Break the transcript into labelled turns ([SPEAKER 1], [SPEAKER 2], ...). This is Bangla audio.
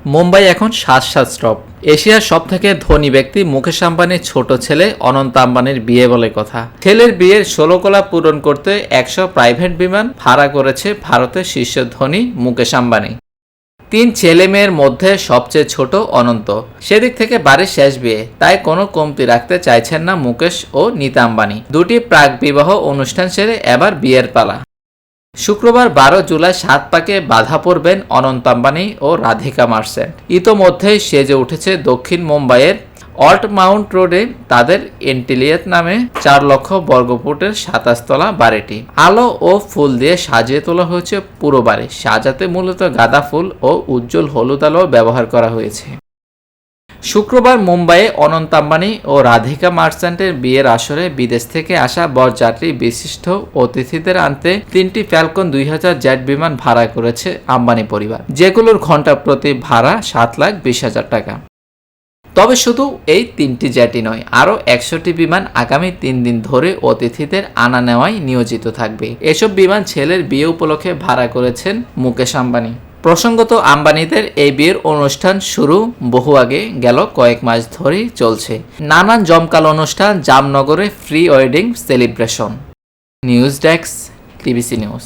[SPEAKER 1] মুম্বাই এখন স্টপ। এশিয়ার সবথেকে ধনী ব্যক্তি মুকেশ আম্বানির ছোট ছেলে অনন্ত আম্বানির বিয়ে বলে কথা। ছেলের বিয়ের 16 কলা পূরণ করতে 100 প্রাইভেট বিমান ভাড়া করেছে ভারতের শীর্ষ ধনী মুকেশ আম্বানি। 3 ছেলে মেয়ের মধ্যে সবচেয়ে ছোট অনন্ত। সেদিক থেকে বাড়ির শেষ বিয়ে, তাই কোনো কমতি রাখতে চাইছেন না মুকেশ ও নীতা আম্বানি। দুটি প্রাক বিবাহ অনুষ্ঠান সেরে এবার বিয়ের পালা। শুক্রবার 12 জুলাই 7 পাকে বাধা পড়বেন অনন্ত আম্বানি ও রাধিকা মার্চেন্ট। ইতোমধ্যেই সেজে উঠেছে দক্ষিণ মুম্বাইয়ের অল্ট মাউন্ট রোডে তাদের এন্টিলিয়েত নামে 4 লক্ষ বর্গফুটের 27 তলা বাড়িটি। আলো ও ফুল দিয়ে সাজিয়ে তোলা হয়েছে পুরো বাড়ি। সাজাতে মূলত গাঁদা ফুল ও উজ্জ্বল হলুদ আলো ব্যবহার করা হয়েছে। শুক্রবার মুম্বাইয়ে অনন্ত আম্বানি ও রাধিকা মার্চেন্টের বিয়ের আসরে বিদেশ থেকে আসা বরযাত্রী বিশিষ্ট অতিথিদের আনতে 3টি ফ্যালকন 2000 জেট বিমান ভাড়া করেছে আম্বানি পরিবার, যেগুলোর ঘন্টা প্রতি ভাড়া 7,20,000 টাকা। তবে শুধু এই 3টি জেটই নয়, আরও 100টি বিমান আগামী 3 দিন ধরে অতিথিদের আনা নেওয়ায় নিয়োজিত থাকবে। এসব বিমান ছেলের বিয়ে উপলক্ষে ভাড়া করেছেন মুকেশ আম্বানি। প্রসঙ্গত, আম্বানিদের এই বিয়ের অনুষ্ঠান শুরু বহু আগে, গেল কয়েক মাস ধরেই চলছে। নানান জমকালো অনুষ্ঠান, জামনগরে pre wedding celebration. News desk, TBC news.